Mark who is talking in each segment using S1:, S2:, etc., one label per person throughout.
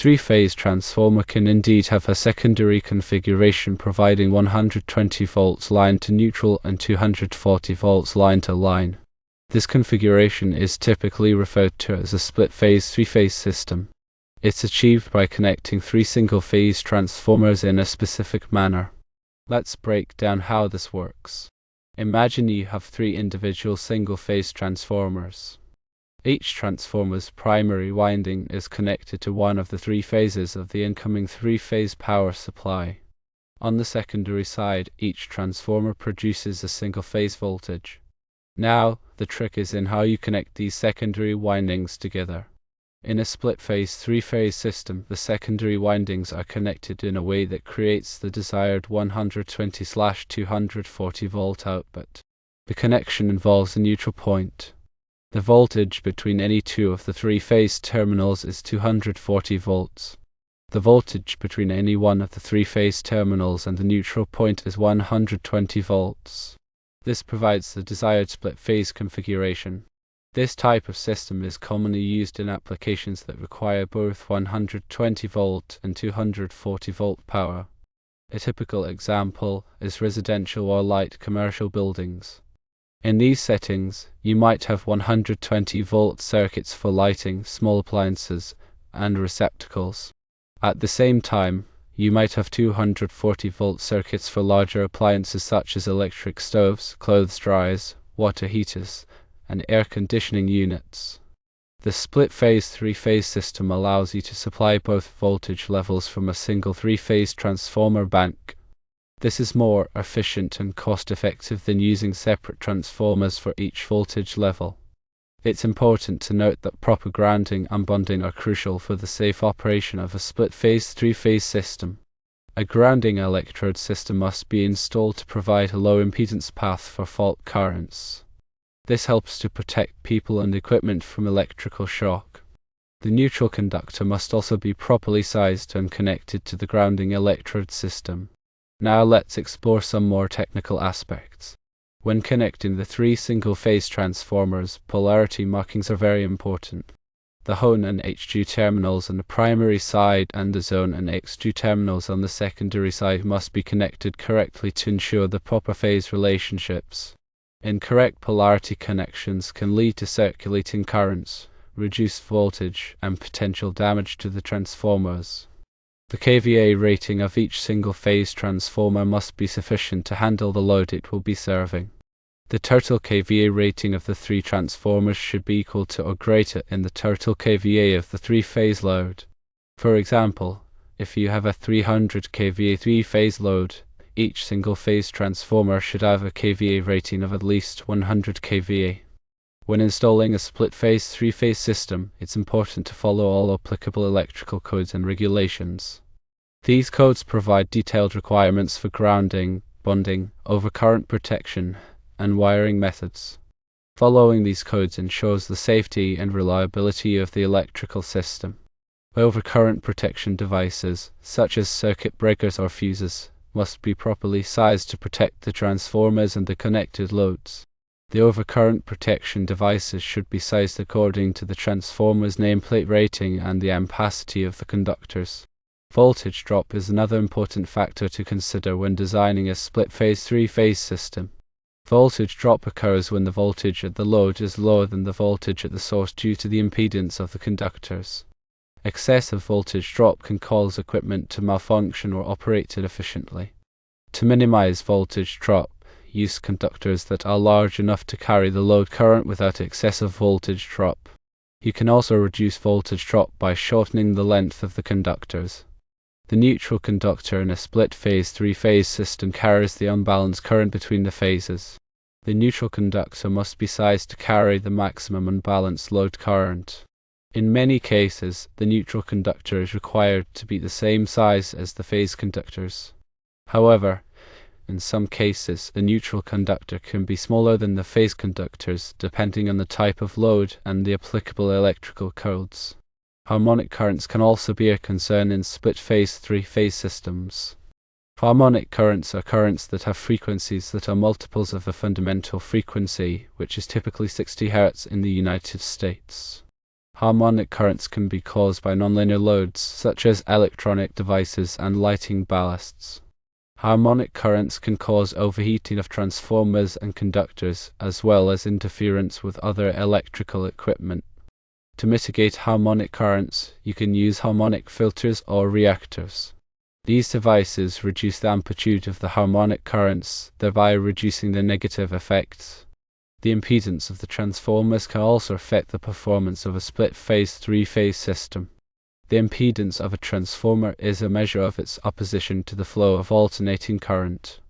S1: three-phase transformer can indeed have a secondary configuration providing 120 volts line to neutral and 240 volts line to line. This configuration is typically referred to as a split-phase three-phase system. It's achieved by connecting three single-phase transformers in a specific manner. Let's break down how this works. Imagine you have three individual single-phase transformers. Each transformer's primary winding is connected to one of the three phases of the incoming three-phase power supply. On the secondary side, each transformer produces a single-phase voltage. Now, the trick is in how you connect these secondary windings together. In a split-phase three-phase system, the secondary windings are connected in a way that creates the desired 120/240 volt output. The connection involves a neutral point. The voltage between any two of the three-phase terminals is 240 volts. The voltage between any one of the three-phase terminals and the neutral point is 120 volts. This provides the desired split-phase configuration. This type of system is commonly used in applications that require both 120 volt and 240 volt power. A typical example is residential or light commercial buildings. In these settings, you might have 120 volt circuits for lighting, small appliances, and receptacles. At the same time, you might have 240 volt circuits for larger appliances such as electric stoves, clothes dryers, water heaters, and air conditioning units. The split-phase three-phase system allows you to supply both voltage levels from a single three-phase transformer bank. This is more efficient and cost-effective than using separate transformers for each voltage level. It's important to note that proper grounding and bonding are crucial for the safe operation of a split-phase three-phase system. A grounding electrode system must be installed to provide a low-impedance path for fault currents. This helps to protect people and equipment from electrical shock. The neutral conductor must also be properly sized and connected to the grounding electrode system. Now let's explore some more technical aspects. When connecting the three single-phase transformers, polarity markings are very important. The HON and HG terminals on the primary side and the zone and XG terminals on the secondary side must be connected correctly to ensure the proper phase relationships. Incorrect polarity connections can lead to circulating currents, reduced voltage, and potential damage to the transformers. The kVA rating of each single-phase transformer must be sufficient to handle the load it will be serving. The total kVA rating of the three transformers should be equal to or greater than the total kVA of the three-phase load. For example, if you have a 300 kVA three-phase load, each single-phase transformer should have a kVA rating of at least 100 kVA. When installing a split-phase three-phase system, it's important to follow all applicable electrical codes and regulations. These codes provide detailed requirements for grounding, bonding, overcurrent protection, and wiring methods. Following these codes ensures the safety and reliability of the electrical system. Overcurrent protection devices, such as circuit breakers or fuses, must be properly sized to protect the transformers and the connected loads. The overcurrent protection devices should be sized according to the transformer's nameplate rating and the ampacity of the conductors. Voltage drop is another important factor to consider when designing a split-phase three-phase system. Voltage drop occurs when the voltage at the load is lower than the voltage at the source due to the impedance of the conductors. Excessive voltage drop can cause equipment to malfunction or operate inefficiently. To minimize voltage drop, use conductors that are large enough to carry the load current without excessive voltage drop. You can also reduce voltage drop by shortening the length of the conductors. The neutral conductor in a split-phase three-phase system carries the unbalanced current between the phases. The neutral conductor must be sized to carry the maximum unbalanced load current. In many cases, the neutral conductor is required to be the same size as the phase conductors. However, in some cases, the neutral conductor can be smaller than the phase conductors depending on the type of load and the applicable electrical codes. Harmonic currents can also be a concern in split-phase three-phase systems. Harmonic currents are currents that have frequencies that are multiples of the fundamental frequency, which is typically 60 Hz in the United States. Harmonic currents can be caused by nonlinear loads, such as electronic devices and lighting ballasts. Harmonic currents can cause overheating of transformers and conductors, as well as interference with other electrical equipment. To mitigate harmonic currents, you can use harmonic filters or reactors. These devices reduce the amplitude of the harmonic currents, thereby reducing the negative effects. The impedance of the transformers can also affect the performance of a split-phase three-phase system. The impedance of a transformer is a measure of its opposition to the flow of alternating current.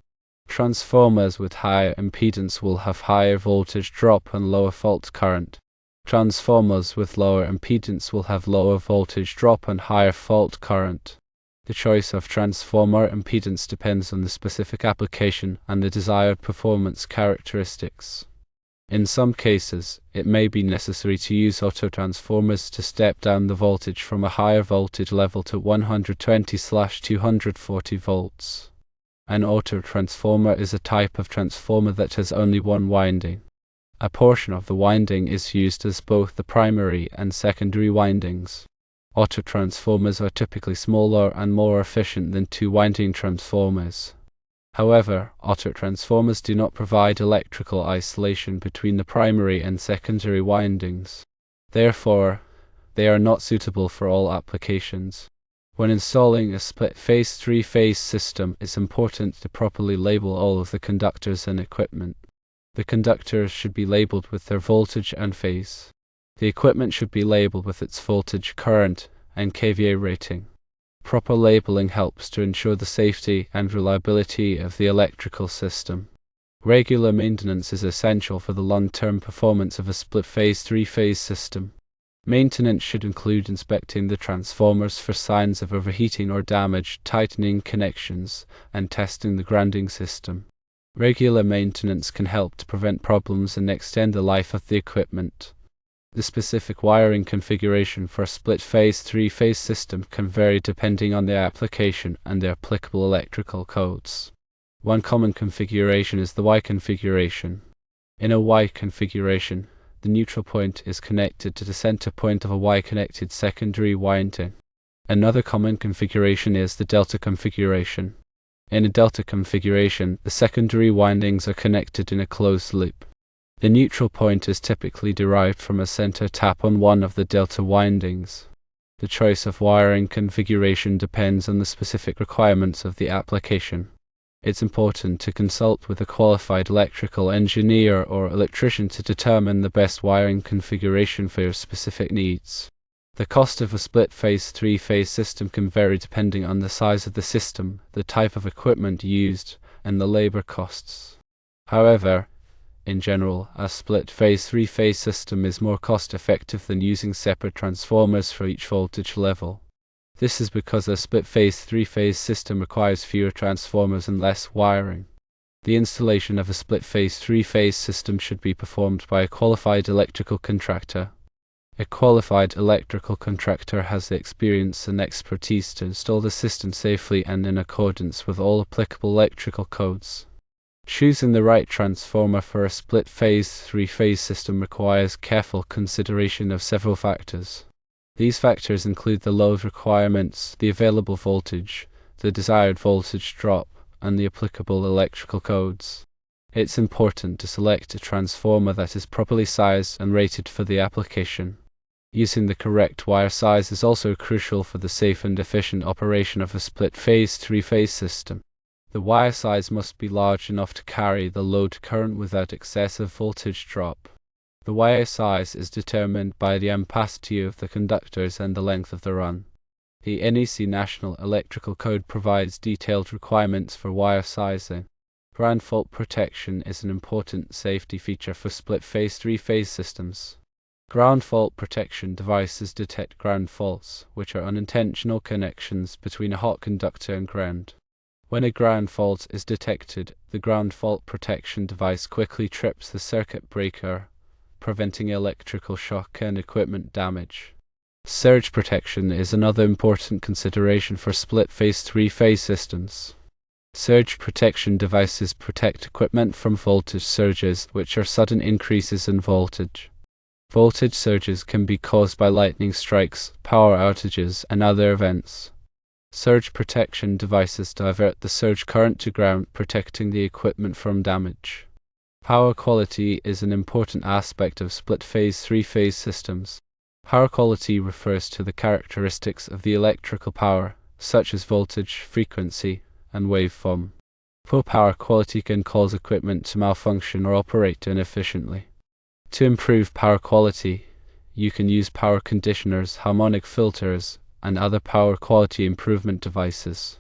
S1: Transformers with higher impedance will have higher voltage drop and lower fault current. Transformers with lower impedance will have lower voltage drop and higher fault current. The choice of transformer impedance depends on the specific application and the desired performance characteristics. In some cases, it may be necessary to use autotransformers to step down the voltage from a higher voltage level to 120/240 volts. An autotransformer is a type of transformer that has only one winding. A portion of the winding is used as both the primary and secondary windings. Autotransformers are typically smaller and more efficient than two-winding transformers. However, autotransformers do not provide electrical isolation between the primary and secondary windings. Therefore, they are not suitable for all applications. When installing a split-phase three-phase system, it's important to properly label all of the conductors and equipment. The conductors should be labeled with their voltage and phase. The equipment should be labeled with its voltage, current, and kVA rating. Proper labeling helps to ensure the safety and reliability of the electrical system. Regular maintenance is essential for the long-term performance of a split-phase three-phase system. Maintenance should include inspecting the transformers for signs of overheating or damage, tightening connections, and testing the grounding system. Regular maintenance can help to prevent problems and extend the life of the equipment. The specific wiring configuration for a split-phase three-phase system can vary depending on the application and the applicable electrical codes. One common configuration is the Y configuration. In a Y configuration, the neutral point is connected to the center point of a Y-connected secondary winding. Another common configuration is the delta configuration. In a delta configuration, the secondary windings are connected in a closed loop. The neutral point is typically derived from a center tap on one of the delta windings. The choice of wiring configuration depends on the specific requirements of the application. It's important to consult with a qualified electrical engineer or electrician to determine the best wiring configuration for your specific needs. The cost of a split-phase three-phase system can vary depending on the size of the system, the type of equipment used, and the labor costs. However, in general, a split-phase three-phase system is more cost-effective than using separate transformers for each voltage level. This is because a split-phase three-phase system requires fewer transformers and less wiring. The installation of a split-phase three-phase system should be performed by a qualified electrical contractor. A qualified electrical contractor has the experience and expertise to install the system safely and in accordance with all applicable electrical codes. Choosing the right transformer for a split-phase three-phase system requires careful consideration of several factors. These factors include the load requirements, the available voltage, the desired voltage drop, and the applicable electrical codes. It's important to select a transformer that is properly sized and rated for the application. Using the correct wire size is also crucial for the safe and efficient operation of a split-phase three-phase system. The wire size must be large enough to carry the load current without excessive voltage drop. The wire size is determined by the ampacity of the conductors and the length of the run. The NEC National Electrical Code provides detailed requirements for wire sizing. Ground fault protection is an important safety feature for split-phase three-phase systems. Ground fault protection devices detect ground faults, which are unintentional connections between a hot conductor and ground. When a ground fault is detected, the ground fault protection device quickly trips the circuit breaker, preventing electrical shock and equipment damage. Surge protection is another important consideration for split-phase three-phase systems. Surge protection devices protect equipment from voltage surges, which are sudden increases in voltage. Voltage surges can be caused by lightning strikes, power outages, and other events. Surge protection devices divert the surge current to ground, protecting the equipment from damage. Power quality is an important aspect of split-phase, three-phase systems. Power quality refers to the characteristics of the electrical power, such as voltage, frequency, and waveform. Poor power quality can cause equipment to malfunction or operate inefficiently. To improve power quality, you can use power conditioners, harmonic filters, and other power quality improvement devices.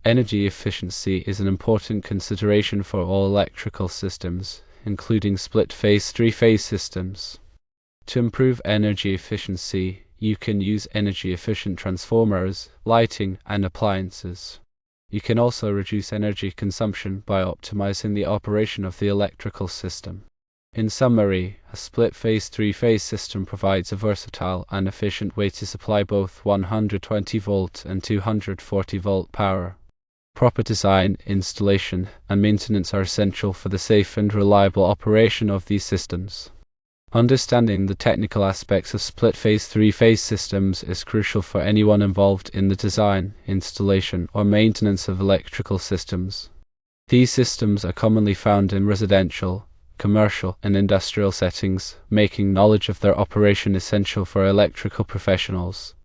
S1: Energy efficiency is an important consideration for all electrical systems, including split-phase, three-phase systems. To improve energy efficiency, you can use energy-efficient transformers, lighting, and appliances. You can also reduce energy consumption by optimizing the operation of the electrical system. In summary, a split-phase, three-phase system provides a versatile and efficient way to supply both 120-volt and 240-volt power. Proper design, installation, and maintenance are essential for the safe and reliable operation of these systems. Understanding the technical aspects of split-phase, three-phase systems is crucial for anyone involved in the design, installation, or maintenance of electrical systems. These systems are commonly found in residential, commercial, and industrial settings, making knowledge of their operation essential for electrical professionals.